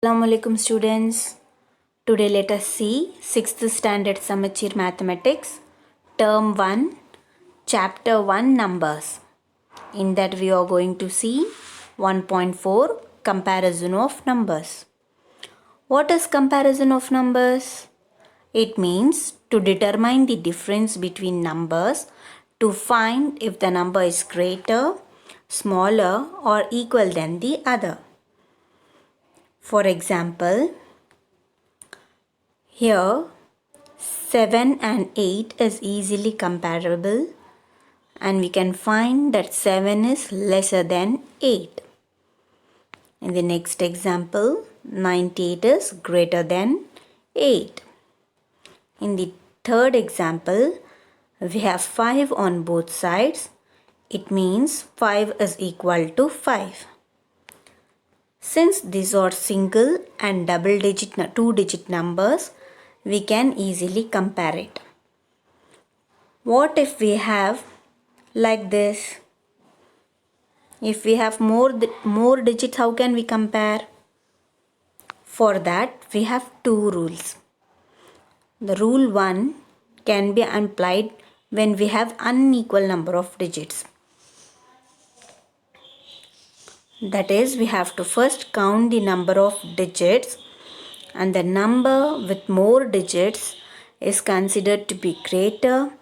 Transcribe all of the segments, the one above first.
Assalamu alaikum students. Today let us see 6th standard Samachir Mathematics Term 1 Chapter 1 Numbers. In that we are going to see 1.4 Comparison of Numbers. What is comparison of numbers? It means to determine the difference between numbers to find if the number is greater, smaller or equal than the other. For example, here 7 and 8 is easily comparable and we can find that 7 is lesser than 8. In the next example, 98 is greater than 8. In the third example, we have 5 on both sides. It means 5 is equal to 5. Since these are single and double digit, two-digit numbers, we can easily compare it. What if we have like this? If we have more digits, how can we compare? For that, we have two rules. The rule 1 can be applied when we have unequal number of digits. That is, we have to first count the number of digits, and the number with more digits is considered to be greater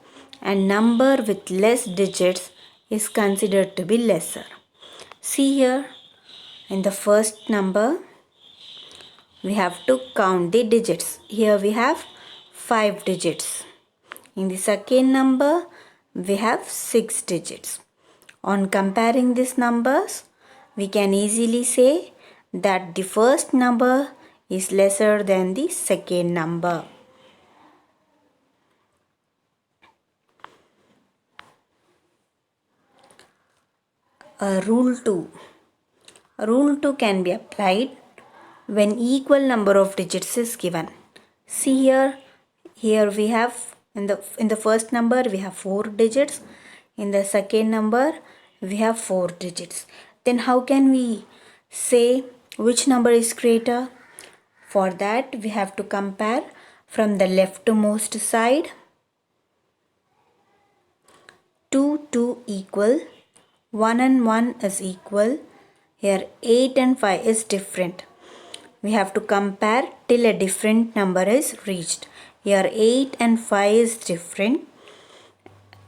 and number with less digits is considered to be lesser. See here, in the first number we have to count the digits. Here we have 5 digits. In the second number we have 6 digits. On comparing these numbers, we can easily say that the first number is lesser than the second number. Rule 2. Rule 2 can be applied when equal number of digits is given. See here we have in the first number we have 4 digits. In the second number we have 4 digits. Then how can we say which number is greater? For that we have to compare from the leftmost side. 2 equal, 1 and 1 is equal. Here 8 and 5 is different. We have to compare till a different number is reached. Here 8 and 5 is different.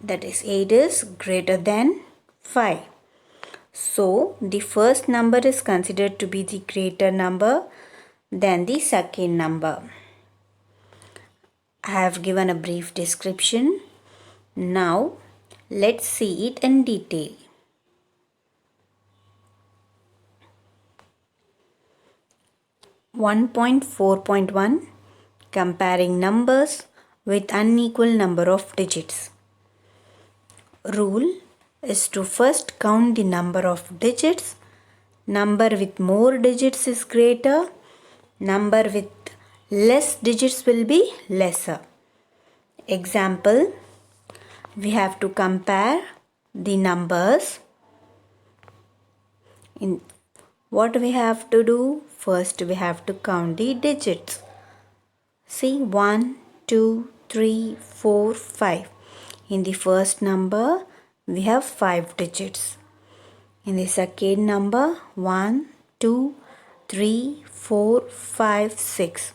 That is 8 is greater than 5. So the first number is considered to be the greater number than the second number. I have given a brief description. Now let's see it in detail. (1.4.1) Comparing numbers with unequal number of digits. Rule is to first count the number of digits. Number with more digits is greater. Number with less digits will be lesser. Example, we have to compare the numbers. In what we have to do? First we have to count the digits. See 1, 2, 3, 4, 5. In the first number we have 5 digits. In the second number 1, 2, 3, 4, 5, 6.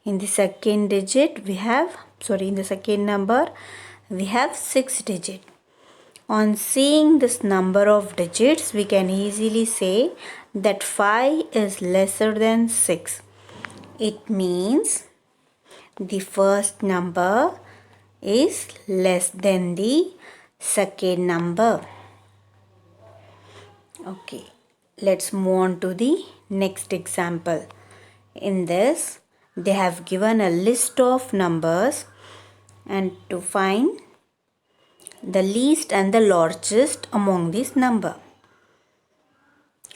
In the second number we have 6 digits. On seeing this number of digits, we can easily say that 5 is lesser than 6. It means the first number is less than the second number. Okay, let's move on to the next example. In this, they have given a list of numbers and to find the least and the largest among this number.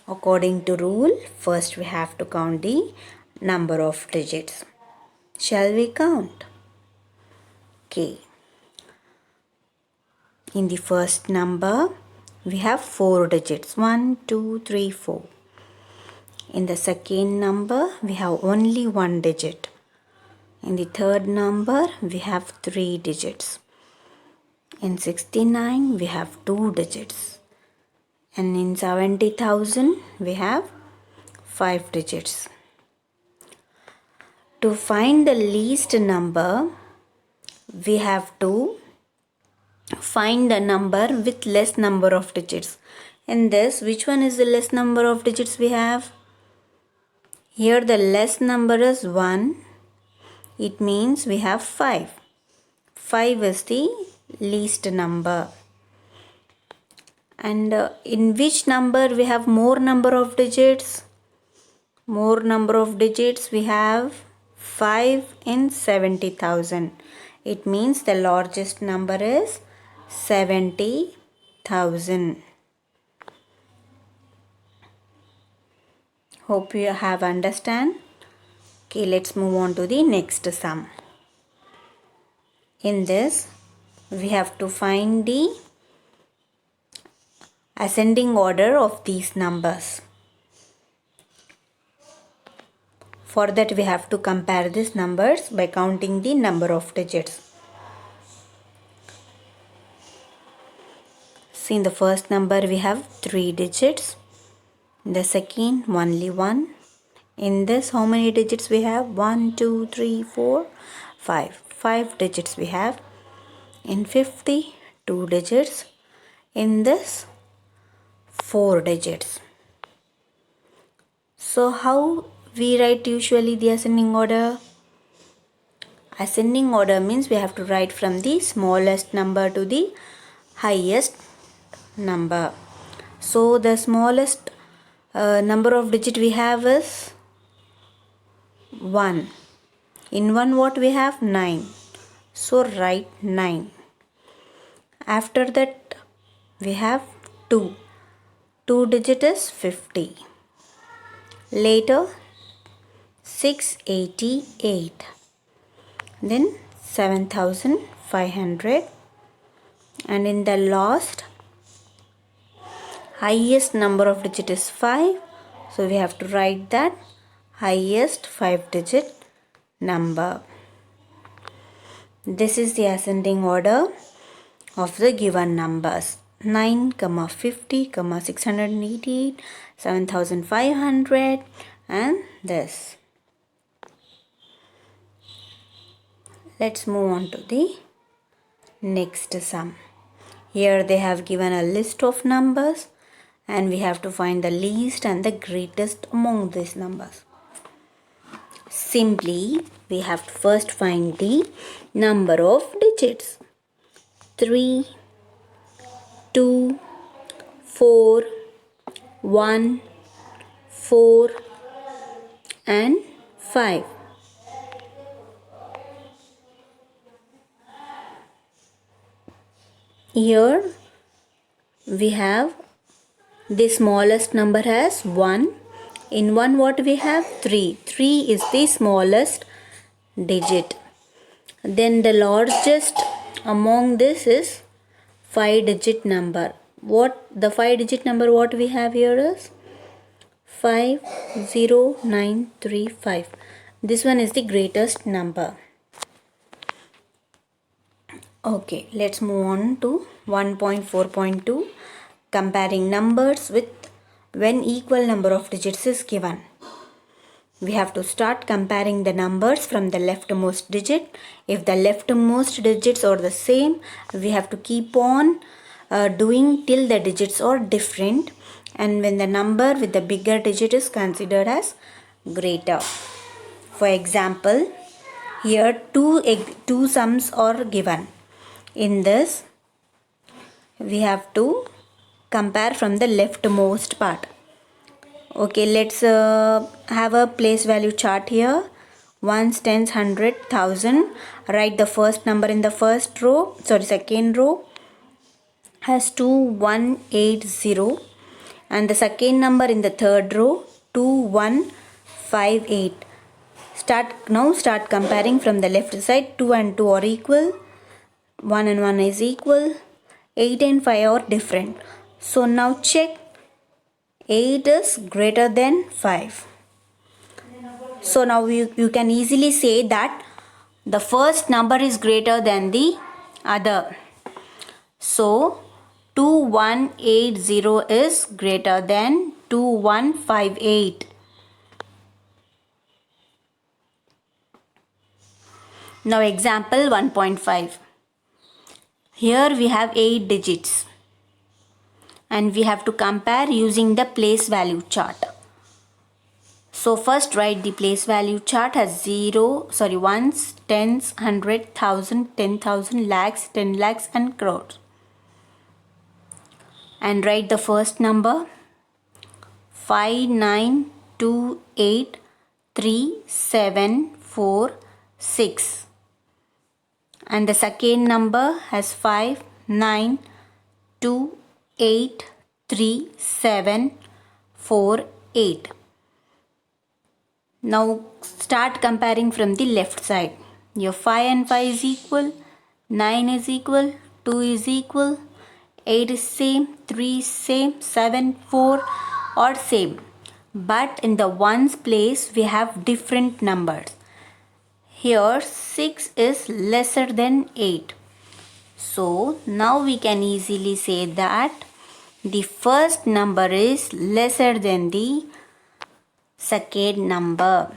According to rule, first we have to count the number of digits. Shall we count? Okay. In the first number, we have 4 digits. 1, 2, 3, 4. In the second number, we have only one digit. In the third number, we have 3 digits. In 69, we have 2 digits. And in 70,000, we have 5 digits. To find the least number, we have to find a number with less number of digits. In this, which one is the less number of digits we have? Here the less number is 1. It means we have 5. 5 is the least number. And in which number we have more number of digits? More number of digits we have 5 in 70,000. It means the largest number is 70,000. Hope you have understand. Okay, let's move on to the next sum. In this, we have to find the ascending order of these numbers. For that, we have to compare these numbers by counting the number of digits. See, in the first number we have 3 digits. In the second, only 1. In this, how many digits we have? 1, 2, 3, 4, 5. 5 digits we have. In 50, 2 digits. In this, 4 digits. So how we write usually the ascending order? Ascending order means we have to write from the smallest number to the highest number. So the smallest number of digit we have is 1. In 1 what we have? 9. So write 9. After that we have 2. 2 digit is 50. Later 688. Then 7,500. And in the last, highest number of digit is 5. So we have to write that highest 5 digit number. This is the ascending order of the given numbers. 9, 50, 688, 7,500 and this. Let's move on to the next sum. Here they have given a list of numbers and we have to find the least and the greatest among these numbers. Simply, we have to first find the number of digits. 3, 2, 4, 1, 4 and 5. Here we have the smallest number as 1. In 1 what we have? 3. 3 is the smallest digit. Then the largest among this is 5 digit number. What the 5 digit number what we have here is 50935. This one is the greatest number. Okay, let's move on to 1.4.2, comparing numbers with when equal number of digits is given. We have to start comparing the numbers from the leftmost digit. If the leftmost digits are the same, we have to keep on doing till the digits are different, and when the number with the bigger digit is considered as greater. For example, here two sums are given. In this, we have to compare from the leftmost part. Okay, let's have a place value chart here. Ones, tens, 100, 1,000. Write the first number in the second row has 2180, and the second number in the third row 2158. Start comparing from the left side. 2 and 2 are equal. 1 and 1 is equal. 8 and 5 are different. So now check 8 is greater than 5. So now you can easily say that the first number is greater than the other. So 2180 is greater than 2158. Now example 1.5. Here we have 8 digits and we have to compare using the place value chart. So first write the place value chart as ones, tens, 100, 1000, 10,000, lakhs, 10 lakhs and crores. And write the first number 59283746, and the second number has 59283748. Now start comparing from the left side. Your 5 and 5 is equal, 9 is equal, 2 is equal, 8 is same, 3 is same, 7, 4 are same. But in the ones place we have different numbers. Here 6 is lesser than 8. So now we can easily say that the first number is lesser than the second number.